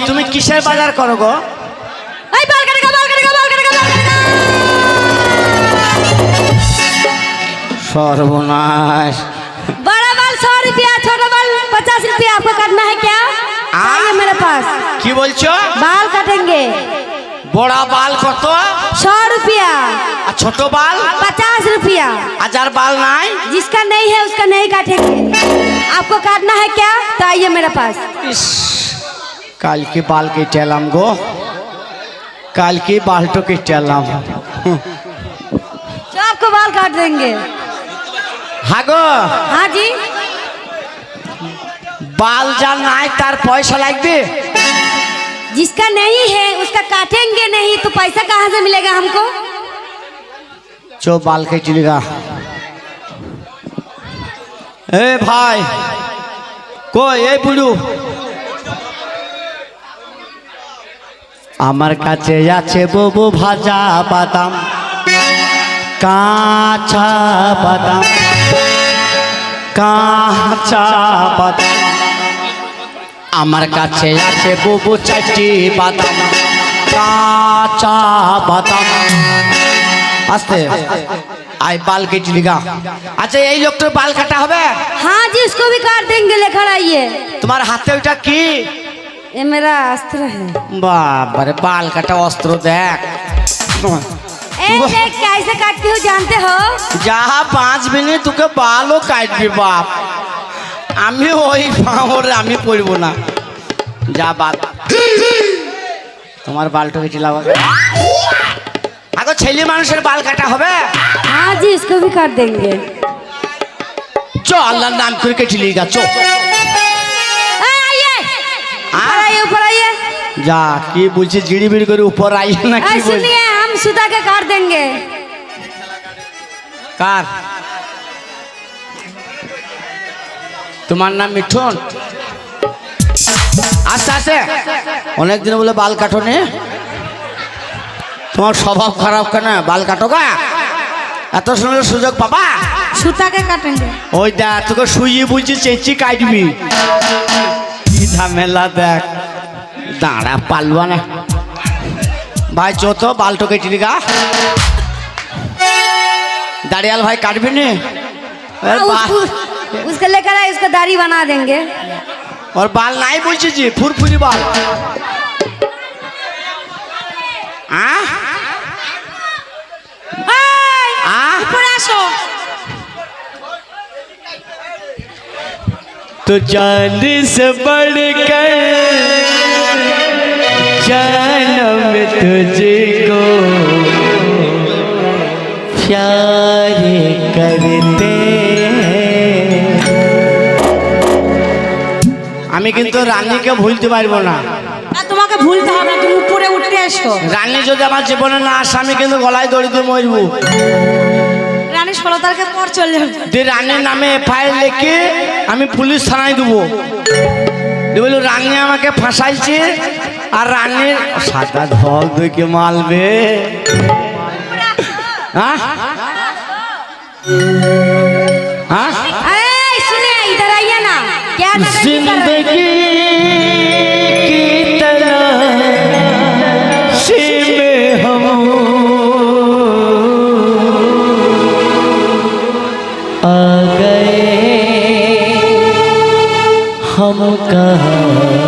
তুমি কিসের বাজার করো গো? सर्वनाश। बड़ा बाल 100 रुपया, छोटा बाल 50 रुपया। आपको काटना है क्या? आइए मेरे पास। की बोलছো? बाल काटेंगे। बड़ा बाल कत? 100 रुपया। और छोटो बाल? 50 रुपया। हजार बाल नहीं? जिसका नहीं है उसका नहीं काटेंगे। आपको काटना है क्या? तो आइए मेरे पास। काल के बाल के टेलाम गो, काल के बाल तो के टेलाम। तो आपको बाल काट देंगे। हाँ गो। हाँ जी। बाल जान नहीं तार पैसा लगबे? जिसका नहीं है उसका काटेंगे नहीं तो पैसा कहाँ से मिलेगा हमको? चो बाल के चलेगा। ए भाई को ए बुड़ू আমার কাছে আছে ববু ভাজা বাদাম, কাঁচা বাদাম, কাঁচা বাদাম। আমার কাছে আছে ববু চারটি বাদাম, কাঁচা বাদাম। আস্তে আই বাল কেটে লিগা। আচ্ছা এই লোকটার বাল কাটা হবে? हाँ जी उसको भी काट देंगे। लेकर आइए। তোমার হাতে ওটা কি? ये मेरा अस्त्र है। बाबरे बाल काटा अस्त्र देख। देख कैसे काटती हूँ जानते हो? जहाँ 5 मिनट तुके बालों काटबी बाप। आमी वही पावर आमी पड़बो ना। जा बात। तुम्हार बाल तो के चिल्लावा। आगो छेली मानुषेर बाल काटा होबे? हाँ जी इसको भी काट देंगे। चो अल्लाह नाम करके चिल्लीगा चो। ऊपर आइए। जा की बोलছে জিড়ি বিড়ি করে উপর আইয়ে না কি বল? सुनिए हम सुधा के काट देंगे। কার? তোমার নাম মিঠুন? আস্তে আস্তে অনেক দিন বলে বাল কাটো নে। তোমার স্বভাব খারাপ কেন? বাল কাটো গা, এত সুন্দর সুযোগ পাবা। सुता के काटेंगे। ওই দেখ তোকে শুইয়ে বলছি চেঁচি কাটবি। কি ঝামেলা দেখ, দাঁড়া পালবা না ভাই। চোত বালটো কেটে দিগা। দাড়িয়াল ভাই কাটবি নি? उसको लेकर आए उसका दाढ़ी बना देंगे। और बाल नहीं बोलছি जी फुरफुरी बाल। तो जान से बढ़कर जन्म तुझको प्यार करते। আমি কিন্তু রানীকে ভুলতে পারবো না। তোমাকে ভুলতে হবে না, তুমি উপরে উঠে এসো। রানী যদি আমার জীবনে না আসে আমি কিন্তু গলায় দড়ি দিয়ে মরবো। রানী 16 তারিখের পর চলে যাবে। যে রানীর নামে এফআইআর লিখে আমি পুলিশ থানায় দেবো। বলো রানী আমাকে ফাঁসাইছে আর রানীর সাদা ধক দেখে মালবে। हाँ हाँ अरे सुनिए इधर आइए ना। क्या जिंदगी की तलाशी में हम आ गए, हम कहाँ